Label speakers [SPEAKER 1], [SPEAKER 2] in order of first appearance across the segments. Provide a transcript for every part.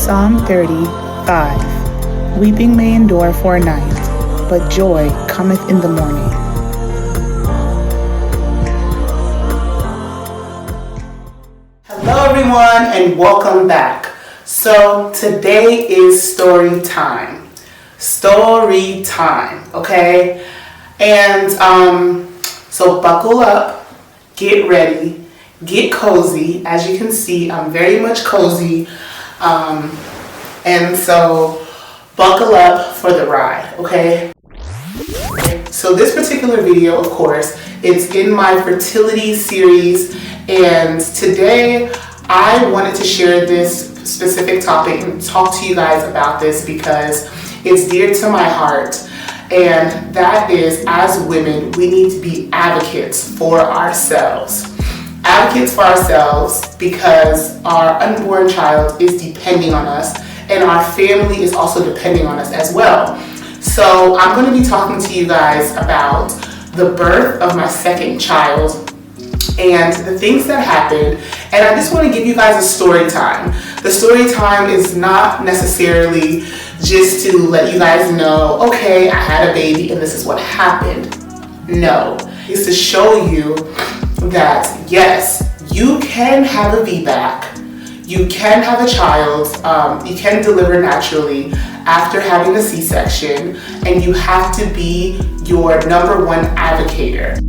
[SPEAKER 1] Psalm 30:5. Weeping may endure for a night, but joy cometh in the morning.
[SPEAKER 2] Hello everyone and welcome back. So today is story time. Story time, okay? And so buckle up, get ready, get cozy. As you can see, I'm very much cozy. And so buckle up for the ride, okay? So this particular video, of course, it's in my fertility series, and today I wanted to share this specific topic and talk to you guys about this because it's dear to my heart, and that is, as women, we need to be advocates for ourselves. Advocates for ourselves because our unborn child is depending on us, and our family is also depending on us as well. So I'm going to be talking to you guys about the birth of my second child and the things that happened, and I just want to give you guys a story time. The story time is not necessarily just to let you guys know, okay, I had a baby and this is what happened. No, it's to show you that yes, you can have a VBAC, you can have a child, you can deliver naturally after having a C-section, and you have to be your number one advocator.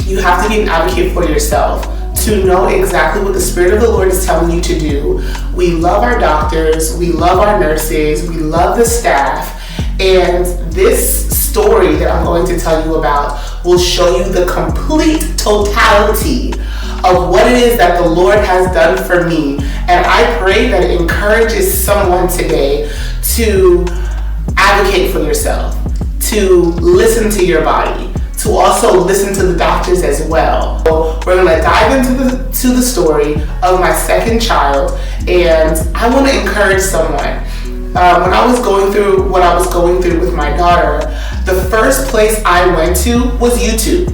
[SPEAKER 2] You have to be an advocate for yourself, to know exactly what the Spirit of the Lord is telling you to do. We love our doctors, we love our nurses, we love the staff, and this story that I'm going to tell you about will show you the complete totality of what it is that the Lord has done for me. And I pray that it encourages someone today to advocate for yourself, to listen to your body, to also listen to the doctors as well. So we're gonna dive into the story of my second child, and I want to encourage someone. When I was going through what I was going through with my daughter, the first place I went to was YouTube.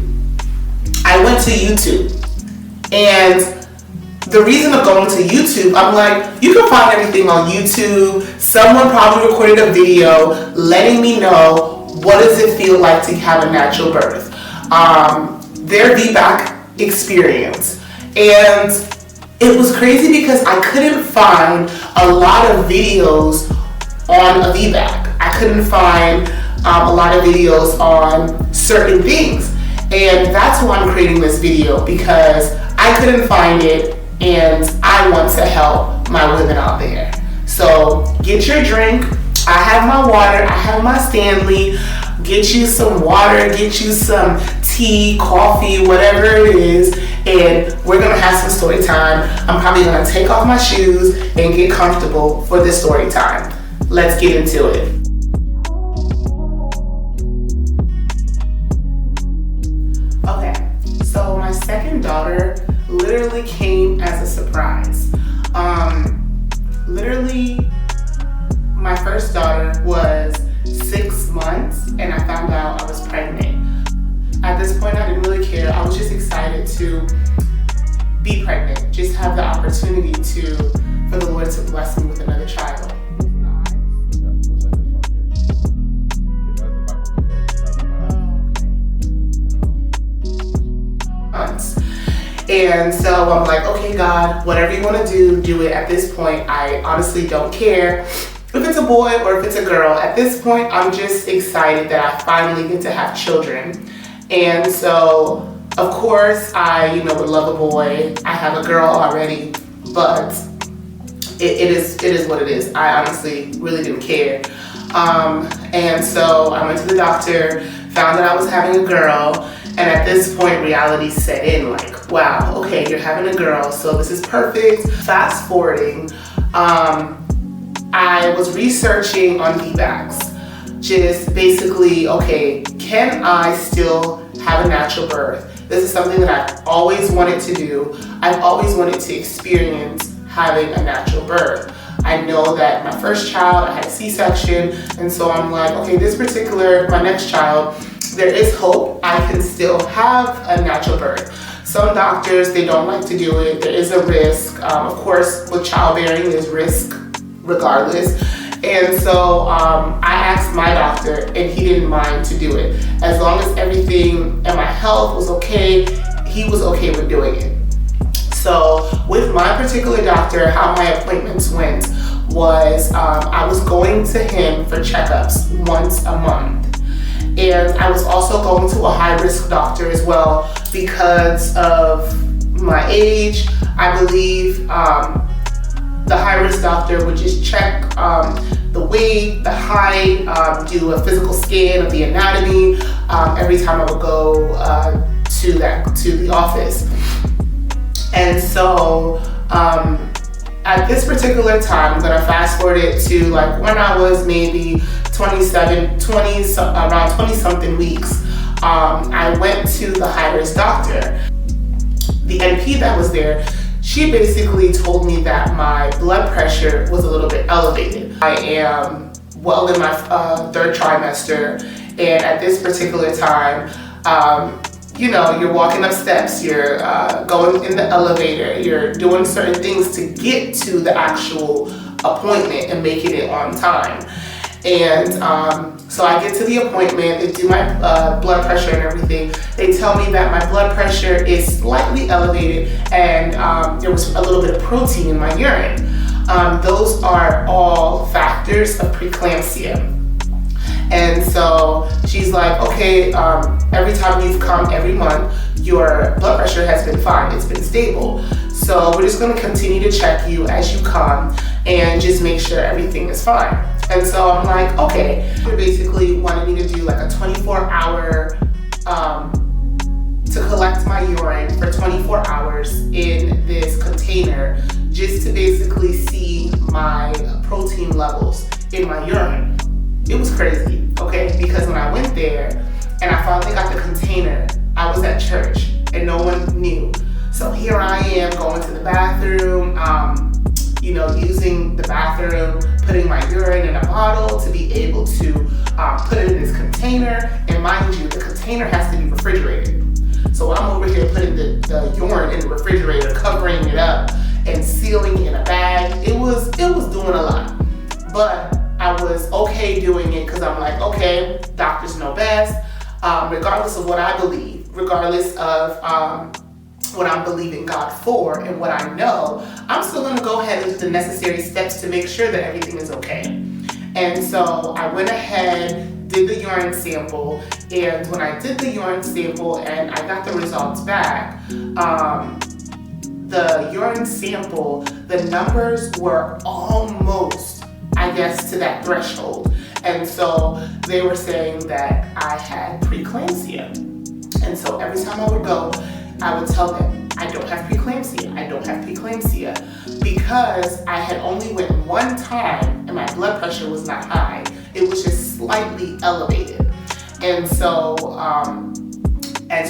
[SPEAKER 2] I went to YouTube, and the reason of going to YouTube, I'm like, you can find everything on YouTube. Someone probably recorded a video letting me know what does it feel like to have a natural birth, their VBAC experience. And it was crazy because I couldn't find a lot of videos on a VBAC. I couldn't find a lot of videos on certain things. And that's why I'm creating this video, because I couldn't find it and I want to help my women out there. So get your drink. I have my water, I have my Stanley. Get you some water, get you some tea, coffee, whatever it is, and we're gonna have some story time. I'm probably gonna take off my shoes and get comfortable for this story time. Let's get into it. Okay, so my second daughter literally came as a surprise. My first daughter was 6 months and I found out I was pregnant. At this point, I didn't really care. I was just excited to be pregnant, just have the opportunity for the Lord to bless me with another child. And so I'm like, okay, God, whatever you want to do it. At this point, I honestly don't care if it's a boy or if it's a girl. At this point, I'm just excited that I finally get to have children. And so, of course, I would love a boy. I have a girl already, but it is what it is. I honestly really didn't care. And so I went to the doctor, found that I was having a girl, and at this point, reality set in, like, wow, okay, you're having a girl, so this is perfect. Fast forwarding, I was researching on VBACs, just basically, okay, can I still have a natural birth? This is something that I've always wanted to do. I've always wanted to experience having a natural birth. I know that my first child, I had a C-section, and so I'm like, okay, my next child, there is hope. I can still have a natural birth. Some doctors, they don't like to do it. There is a risk. Of course, with childbearing, there's risk regardless. And so I asked my doctor, and he didn't mind to do it. As long as everything and my health was okay, he was okay with doing it. So with my particular doctor, how my appointments went was I was going to him for checkups once a month. And I was also going to a high-risk doctor as well because of my age. I believe the high-risk doctor would just check the weight, the height, do a physical scan of the anatomy every time I would go to the office. And so at this particular time, I'm gonna fast forward it to like when I was maybe around 20 something weeks, I went to the high-risk doctor. The NP that was there, she basically told me that my blood pressure was a little bit elevated. I am well in my third trimester, and at this particular time, you know, you're walking up steps, you're going in the elevator, you're doing certain things to get to the actual appointment and making it on time. And so I get to the appointment, they do my blood pressure and everything. They tell me that my blood pressure is slightly elevated and there was a little bit of protein in my urine. Those are all factors of preeclampsia. And so she's like, okay, every time you've come every month, your blood pressure has been fine, it's been stable. So we're just gonna continue to check you as you come and just make sure everything is fine. And so I'm like, okay. They basically wanted me to do like a 24-hour, to collect my urine for 24 hours in this container, just to basically see my protein levels in my urine. It was crazy, okay? Because when I went there and I finally got the container, I was at church and no one knew. So here I am going to the bathroom, you know, using the bathroom, putting my urine in a bottle to be able to put it in this container. And mind you, the container has to be refrigerated. So I'm over here putting the urine in the refrigerator, covering it up and sealing it in a bag. It was doing a lot, but I was okay doing it because I'm like, okay, doctors know best. Regardless of what I believe, regardless of what I'm believing God for and what I know, I'm still gonna go ahead and do the necessary steps to make sure that everything is okay. And so I went ahead, did the urine sample, and when I did the urine sample and I got the results back, the urine sample, the numbers were almost, I guess, to that threshold. And so they were saying that I had preeclampsia. And so every time I would go, I would tell them, I don't have preeclampsia, I don't have preeclampsia, because I had only went one time and my blood pressure was not high. It was just slightly elevated. And so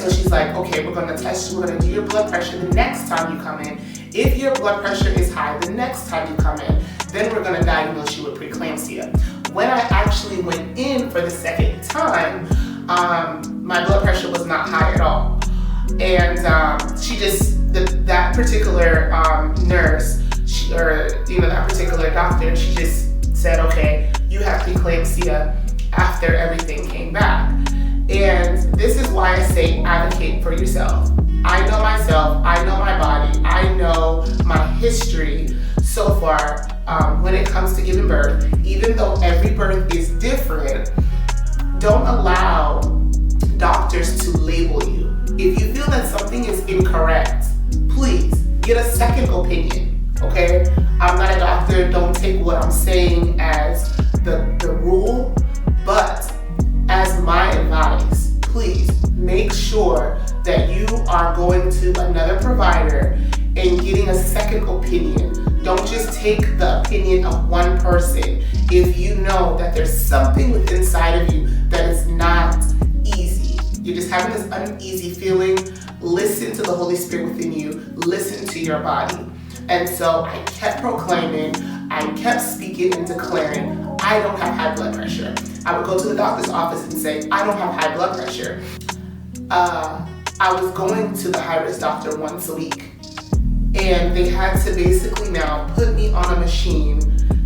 [SPEAKER 2] she's like, okay, we're gonna test you, we're gonna do your blood pressure the next time you come in. If your blood pressure is high the next time you come in, then we're gonna diagnose you with preeclampsia. When I actually went in for the second time, my blood pressure was not high at all. And she just, that particular nurse, that particular doctor, she just said, okay, you have preeclampsia after everything came back. And this is why I say advocate for yourself. I know myself, I know my body, I know my history so far when it comes to giving birth. Even though every birth is different, don't allow doctors to label you. If you feel that something is incorrect, please get a second opinion, okay? I'm not a doctor, don't take what I'm saying as the rule, but as my advice, please make sure that you are going to another provider and getting a second opinion. Don't just take the opinion of one person. If you know that there's something within inside of you that is not easy, you're just having this uneasy feeling, listen to the Holy Spirit within you, listen to your body. And so I kept proclaiming, I kept speaking and declaring, I don't have high blood pressure. I would go to the doctor's office and say, I don't have high blood pressure. I was going to the high-risk doctor once a week, and they had to basically now put me on a machine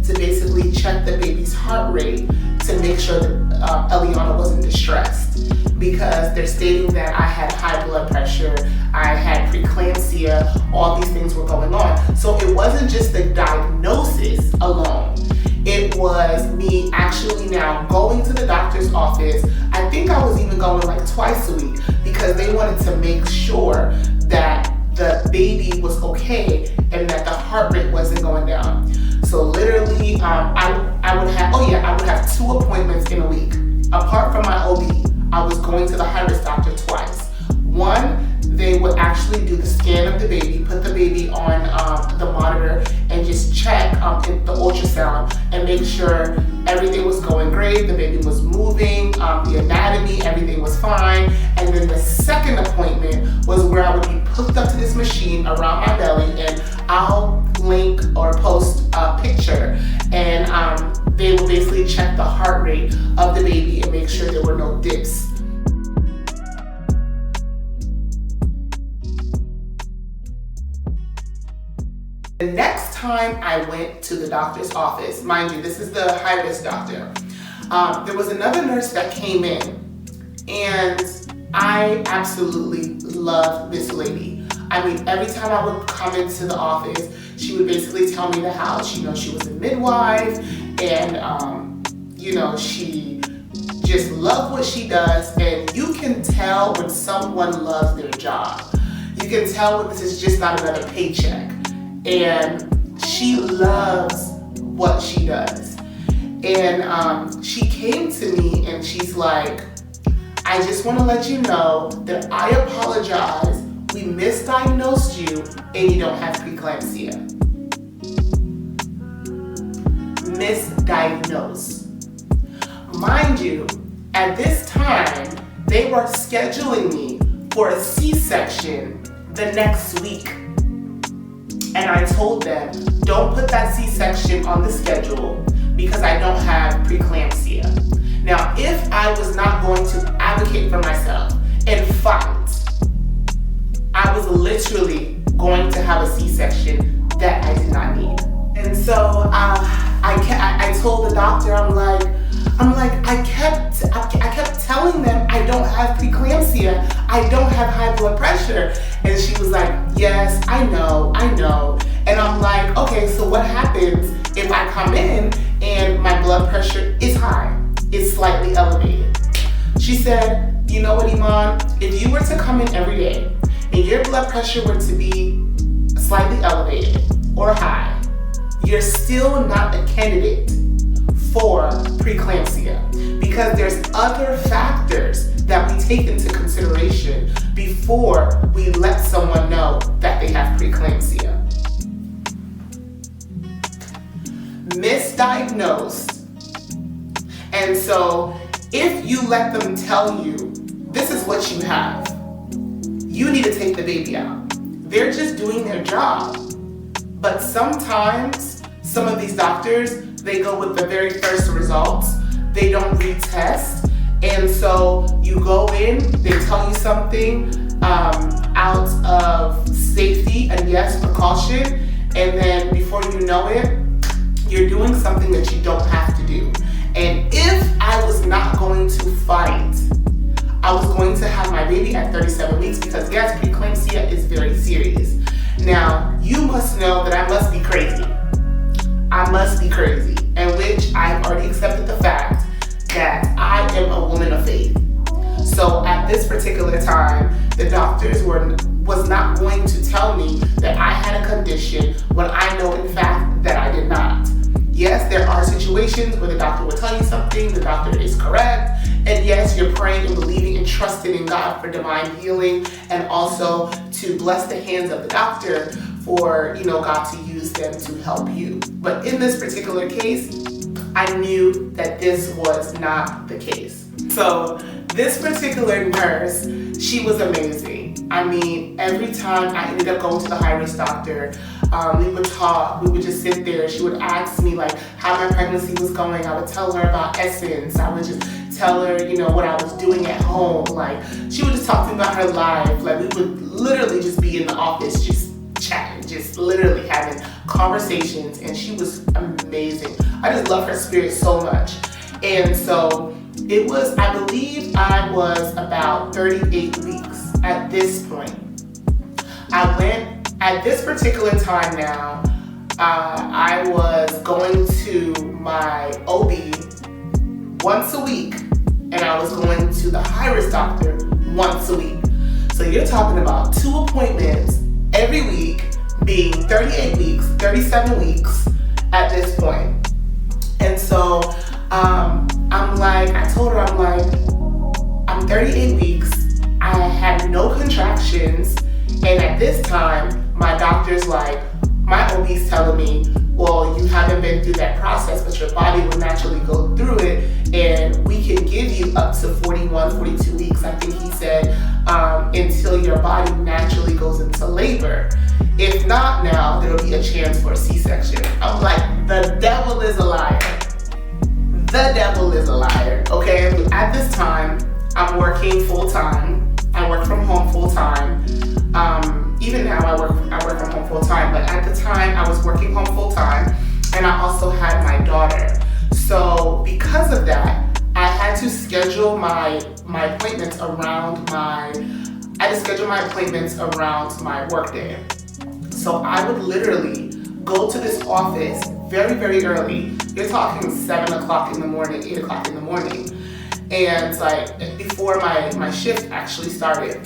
[SPEAKER 2] to basically check the baby's heart rate to make sure that Eliana wasn't distressed, because they're stating that I had high blood pressure, I had preeclampsia, all these things were going on. So it wasn't just the diagnosis alone. It was me actually now going to the doctor's office. I think I was even going like twice a week, because they wanted to make sure that the baby was okay and that the heart rate wasn't going down. So literally, I would have 2 appointments in a week. Apart from my OB, I was going to the high-risk doctor twice. One, they would actually do the scan of the baby, put the baby on the monitor, and just check the ultrasound and make sure everything was going great, the baby was moving, the anatomy, everything was fine. And then the second appointment was where I would be hooked up to this machine around my belly, and I'll link or post a picture, and they will basically check the heart rate of the baby and make sure there were no dips. The next time I went to the doctor's office, mind you, this is the high-risk doctor, there was another nurse that came in, and I absolutely love this lady. I mean, every time I would come into the office, she would basically tell me how she was a midwife, and she just loved what she does. And you can tell when someone loves their job. You can tell when this is just not another paycheck. And she loves what she does. And she came to me and she's like, I just want to let you know that I apologize. We misdiagnosed you and you don't have preeclampsia. Misdiagnosed. Mind you, at this time, they were scheduling me for a C-section the next week. And I told them, don't put that C-section on the schedule because I don't have preeclampsia. Now, if I was not going to advocate for myself and fight, I was literally going to have a C-section that I did not need. And so I told the doctor, I kept telling them I don't have preeclampsia, I don't have high blood pressure. And she was like, yes, I know. And I'm like, okay, so what happens if I come in and my blood pressure is high, it's slightly elevated? She said, you know what, Iman, if you were to come in every day and your blood pressure were to be slightly elevated or high, you're still not a candidate for preeclampsia, because there's other factors that we take into consideration before we let someone know that they have preeclampsia. Misdiagnosed. And so if you let them tell you, this is what you have, you need to take the baby out. They're just doing their job. But sometimes some of these doctors, they go with the very first results. They don't retest. And so you go in, they tell you something out of safety and yes, precaution. And then before you know it, you're doing something that you don't have to do. And if I was not going to fight, I was going to have my baby at 37 weeks, because yes, preeclampsia is very serious. Now, you must know that I must be crazy. I must be crazy, in which I've already accepted the fact that I am a woman of faith. So at this particular time, the doctors was not going to tell me that I had a condition when I know in fact that I did not. Yes, there are situations where the doctor will tell you something, the doctor is correct, and yes, you're praying and believing and trusting in God for divine healing, and also to bless the hands of the doctor for, God to use them to help you. But in this particular case, I knew that this was not the case. So this particular nurse, she was amazing. I mean, every time I ended up going to the high-risk doctor, We would talk. We would just sit there. She would ask me like how my pregnancy was going. I would tell her about Essence. I would just tell her, what I was doing at home. Like, she would just talk to me about her life. Like, we would literally just be in the office just chatting, just literally having conversations, and she was amazing. I just love her spirit so much. And so it was, I believe I was about 38 weeks at this point. I went, at this particular time now, I was going to my OB once a week, and I was going to the high-risk doctor once a week. So you're talking about 2 appointments every week, being 38 weeks, 37 weeks at this point. And so I told her, I'm 38 weeks, I had no contractions, and at this time, my doctor's like, my OB's telling me, well, you haven't been through that process, but your body will naturally go through it, and we can give you up to 41, 42 weeks, I think he said, until your body naturally goes into labor. If not now, there'll be a chance for a C-section. I'm like, the devil is a liar. The devil is a liar, okay? At this time, I'm working full-time. I work from home full-time. Even now, I work from home full-time, but at the time, I was working home full-time, and I also had my daughter. So because of that, I had to schedule my appointments around my work day. So I would literally go to this office very, very early. You're talking 7 o'clock in the morning, 8 o'clock in the morning. And like before my shift actually started.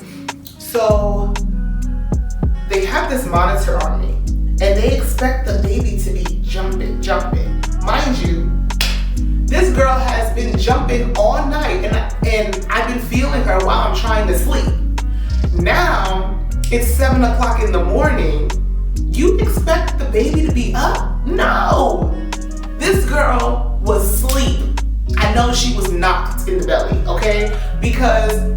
[SPEAKER 2] So they have this monitor on me, and they expect the baby to be jumping. Mind you, this girl has been jumping all night, and I've been feeling her while I'm trying to sleep. Now, it's 7 o'clock in the morning. You expect the baby to be up? No! This girl was asleep. I know she was knocked in the belly, okay? Because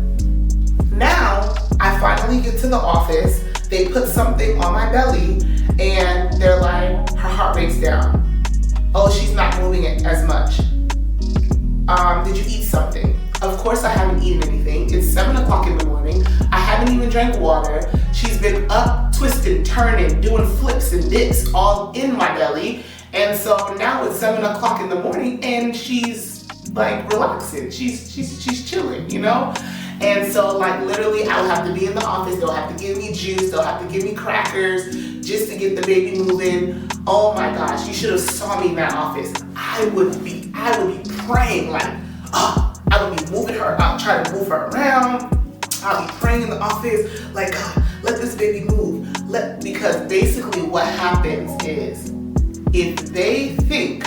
[SPEAKER 2] now, I finally get to the office, they put something on my belly, and they're like, her heart rate's down. Oh, she's not moving it as much. Did you eat something? Of course I haven't eaten anything. It's 7 o'clock in the morning. I haven't even drank water. She's been up, twisting, turning, doing flips and dips all in my belly. And so now it's 7 o'clock in the morning, and she's like relaxing. She's chilling, And so like literally I would have to be in the office. They'll have to give me juice. They'll have to give me crackers just to get the baby moving. Oh my gosh, you should have saw me in that office. I would be praying like, I would be moving her. I'll try to move her around. I'll be praying in the office like, God, let this baby move. Because basically what happens is if they think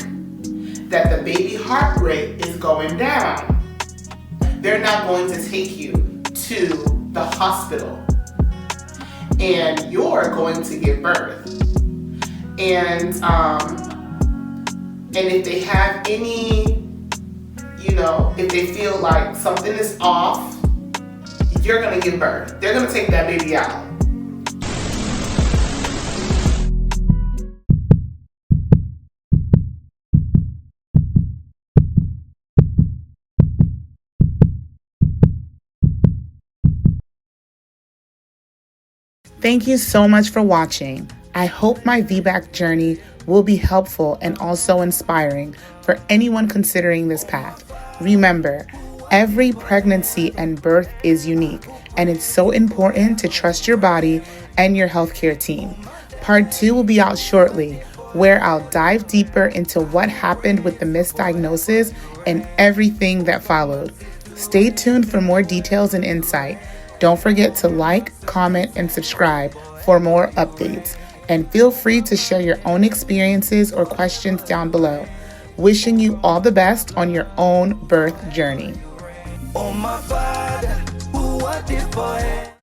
[SPEAKER 2] that the baby heart rate is going down, they're not going to take you to the hospital, and you're going to give birth. And if they have any, if they feel like something is off, you're gonna give birth. They're gonna take that baby out.
[SPEAKER 1] Thank you so much for watching. I hope my VBAC journey will be helpful and also inspiring for anyone considering this path. Remember, every pregnancy and birth is unique, and it's so important to trust your body and your healthcare team. Part 2 will be out shortly, where I'll dive deeper into what happened with the misdiagnosis and everything that followed. Stay tuned for more details and insight. Don't forget to like, comment, and subscribe for more updates. And feel free to share your own experiences or questions down below. Wishing you all the best on your own birth journey. Oh my God, what if